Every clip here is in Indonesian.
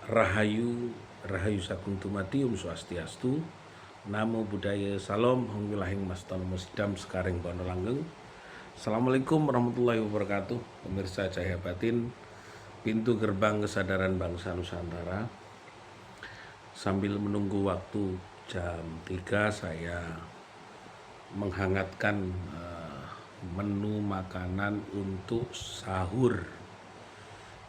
Rahayu, Rahayu Sakuntumati, Swastiastu, Namo Buddhaya, Salam, Hongwilahing Mastono Musidam, Sekaring Bono Langgeng. Assalamualaikum warahmatullahi wabarakatuh. Pemirsa Cahaya Batin, pintu gerbang kesadaran bangsa Nusantara. Sambil menunggu waktu jam 3, saya menghangatkan menu makanan untuk sahur.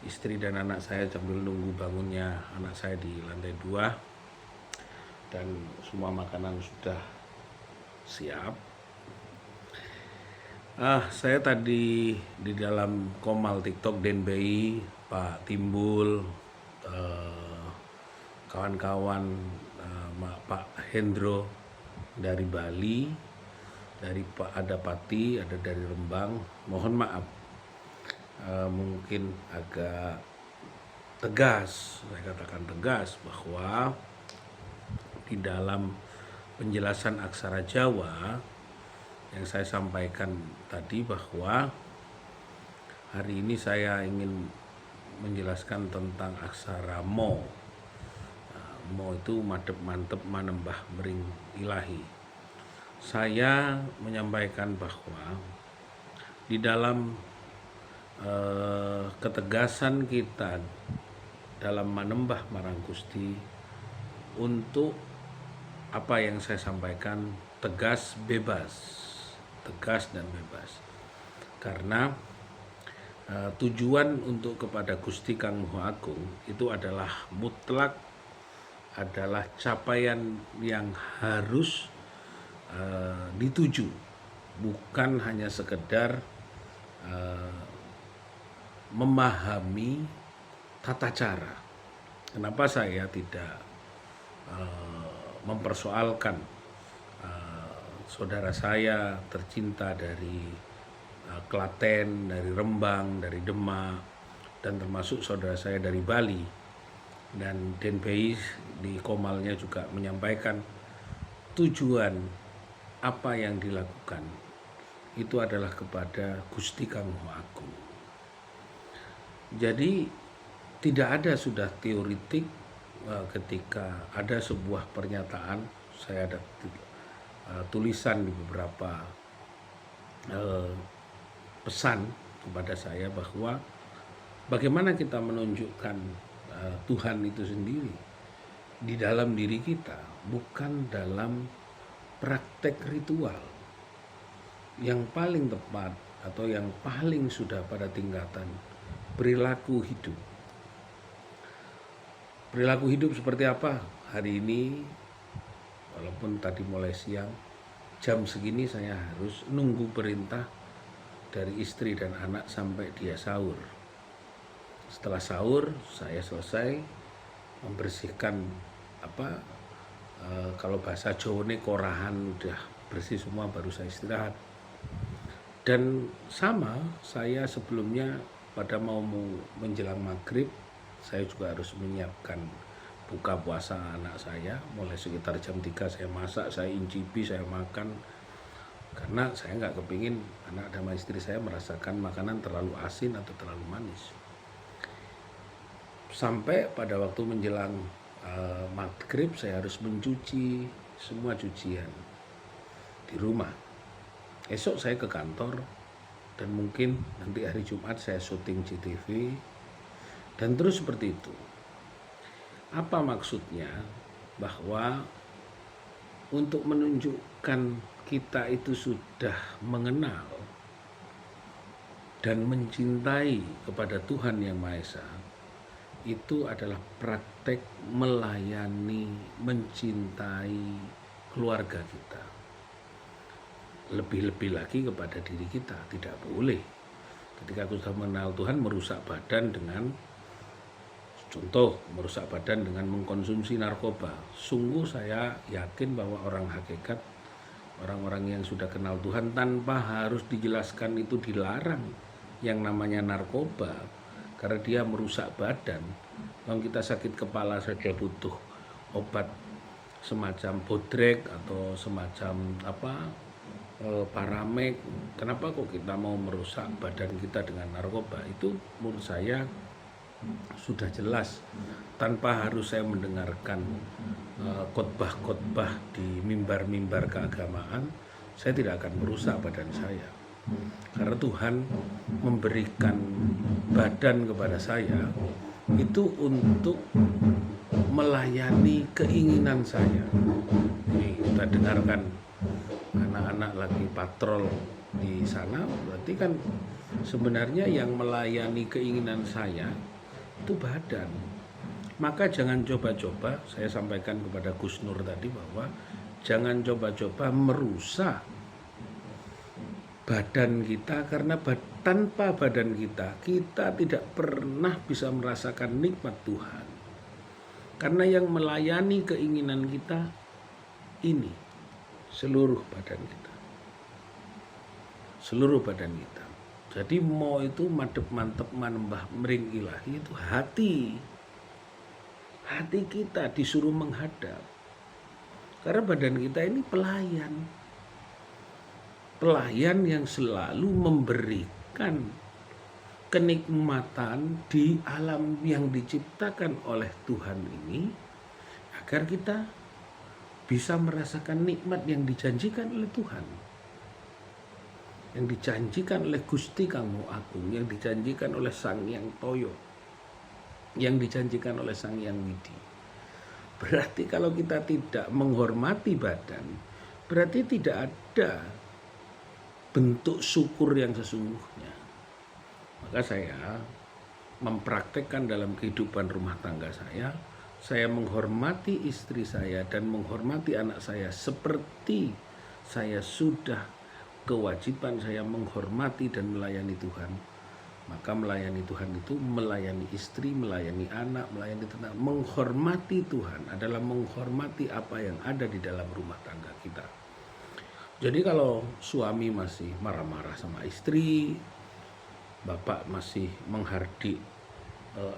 Istri dan anak saya sambil nunggu bangunnya anak saya di lantai 2, dan semua makanan sudah siap. Saya tadi di dalam komal TikTok DNBI, Pak Timbul, kawan-kawan, Pak Hendro dari Bali, dari Pak Adapati, ada dari Rembang. Mohon maaf, mungkin agak tegas, saya katakan tegas bahwa di dalam penjelasan aksara Jawa yang saya sampaikan tadi, bahwa hari ini saya ingin menjelaskan tentang aksara mo. Mo itu madep mantep manembah mering ilahi. Saya menyampaikan bahwa di dalam ketegasan kita dalam manembah marang Gusti, untuk apa yang saya sampaikan tegas dan bebas, karena tujuan untuk kepada Gusti Kang Maha Agung itu adalah mutlak, adalah capaian yang harus dituju, bukan hanya sekedar memahami tata cara. Kenapa saya tidak mempersoalkan saudara saya tercinta dari Klaten, dari Rembang, dari Demak, dan termasuk saudara saya dari Bali, dan DNBI di komalnya juga menyampaikan tujuan apa yang dilakukan itu adalah kepada Gusti Kang Maha Agung. Jadi tidak ada sudah teoritik ketika ada sebuah pernyataan. Saya ada tulisan di beberapa pesan kepada saya bahwa bagaimana kita menunjukkan Tuhan itu sendiri di dalam diri kita, bukan dalam praktek ritual. Yang paling tepat atau yang paling sudah pada tingkatan perilaku hidup. Perilaku hidup seperti apa? Hari ini, walaupun tadi mulai siang, jam segini saya harus nunggu perintah dari istri dan anak sampai dia sahur. Setelah sahur, saya selesai membersihkan kalau bahasa Jawa ini korahan, udah bersih semua, baru saya istirahat. Dan sama, saya sebelumnya pada mau menjelang maghrib, saya juga harus menyiapkan buka puasa anak saya. Mulai sekitar jam 3 saya masak, saya incipi, saya makan, karena saya nggak kepingin anak dan istri saya merasakan makanan terlalu asin atau terlalu manis. Sampai pada waktu menjelang maghrib, saya harus mencuci semua cucian di rumah. Esok saya ke kantor, dan mungkin nanti hari Jumat saya syuting CTV, dan terus seperti itu. Apa maksudnya? Bahwa untuk menunjukkan kita itu sudah mengenal dan mencintai kepada Tuhan Yang Maha Esa, itu adalah praktek melayani, mencintai keluarga kita. Lebih-lebih lagi kepada diri kita. Tidak boleh ketika aku sudah mengenal Tuhan merusak badan dengan, contoh, merusak badan dengan mengkonsumsi narkoba. Sungguh saya yakin bahwa orang hakikat, orang-orang yang sudah kenal Tuhan, tanpa harus dijelaskan itu dilarang yang namanya narkoba, karena dia merusak badan. Kalau kita sakit kepala saja butuh obat semacam bodrek atau semacam Paramek. Kenapa kok kita mau merusak badan kita dengan narkoba? Itu menurut saya sudah jelas tanpa harus saya mendengarkan khotbah-khotbah di mimbar-mimbar keagamaan, saya tidak akan merusak badan saya. Karena Tuhan memberikan badan kepada saya itu untuk melayani keinginan saya. Ini kita dengarkan anak-anak lagi patrol di sana, berarti kan sebenarnya yang melayani keinginan saya itu badan. Maka jangan coba-coba, saya sampaikan kepada Gus Nur tadi bahwa jangan coba-coba merusak badan kita, karena tanpa badan kita tidak pernah bisa merasakan nikmat Tuhan. Karena yang melayani keinginan kita ini seluruh badan kita. Seluruh badan kita. Jadi mau itu madep mantep manembah mering ilahi itu hati. Hati kita disuruh menghadap. Karena badan kita ini pelayan. Pelayan yang selalu memberikan kenikmatan di alam yang diciptakan oleh Tuhan ini, agar kita bisa merasakan nikmat yang dijanjikan oleh Tuhan, yang dijanjikan oleh Gusti Kang Agung, yang dijanjikan oleh Sang Hyang Toyo, yang dijanjikan oleh Sang Hyang Widi. Berarti kalau kita tidak menghormati badan, berarti tidak ada bentuk syukur yang sesungguhnya. Maka saya mempraktekkan dalam kehidupan rumah tangga saya menghormati istri saya dan menghormati anak saya seperti saya sudah kewajiban saya menghormati dan melayani Tuhan. Maka melayani Tuhan itu melayani istri, melayani anak, melayani tetangga. Menghormati Tuhan adalah menghormati apa yang ada di dalam rumah tangga kita. Jadi kalau suami masih marah-marah sama istri, bapak masih menghardik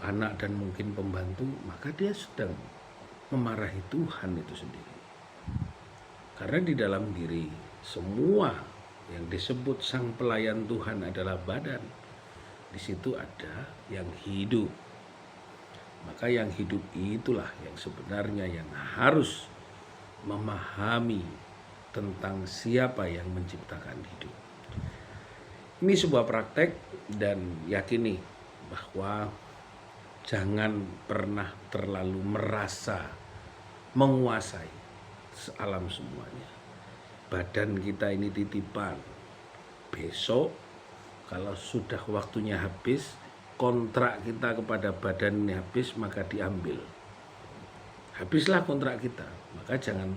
anak dan mungkin pembantu, maka dia sedang memarahi Tuhan itu sendiri. Karena di dalam diri semua yang disebut sang pelayan Tuhan adalah badan. Di situ ada yang hidup. Maka yang hidup itulah yang sebenarnya yang harus memahami tentang siapa yang menciptakan hidup. Ini sebuah praktek dan yakini bahwa jangan pernah terlalu merasa menguasai alam semuanya. Badan kita ini titipan. Besok kalau sudah waktunya habis, kontrak kita kepada badan ini habis, maka diambil. Habislah kontrak kita. Maka jangan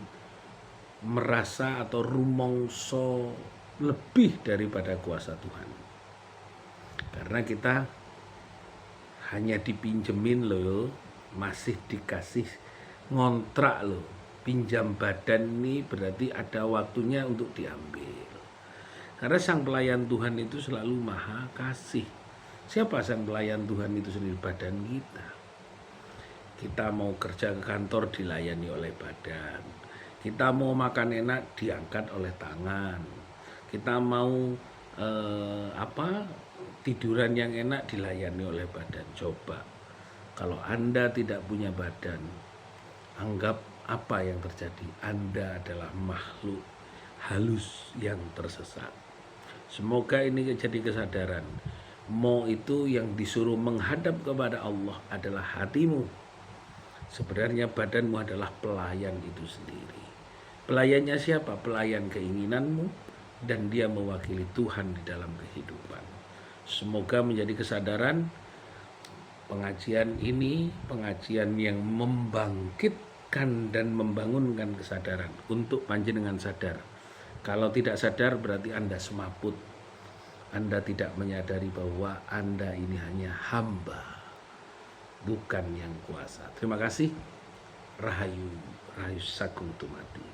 merasa atau rumongso lebih daripada kuasa Tuhan. Karena kita hanya dipinjemin loh, masih dikasih ngontrak loh. Pinjam badan ini berarti ada waktunya untuk diambil. Karena sang pelayan Tuhan itu selalu maha kasih. Siapa sang pelayan Tuhan itu sendiri? Badan kita. Kita mau kerja ke kantor dilayani oleh badan. Kita mau makan enak diangkat oleh tangan. Kita mau tiduran yang enak dilayani oleh badan. Coba kalau Anda tidak punya badan, anggap apa yang terjadi? Anda adalah makhluk halus yang tersesat. Semoga ini jadi kesadaran. Mau itu yang disuruh menghadap kepada Allah adalah hatimu. Sebenarnya badanmu adalah pelayan itu sendiri. Pelayannya siapa? Pelayan keinginanmu, dan dia mewakili Tuhan di dalam kehidupan. Semoga menjadi kesadaran pengajian ini, pengajian yang membangkitkan dan membangunkan kesadaran untuk panjenengan sadar. Kalau tidak sadar berarti Anda semaput. Anda tidak menyadari bahwa Anda ini hanya hamba, bukan yang kuasa. Terima kasih. Rahayu, Rahayu Sagung Tumati.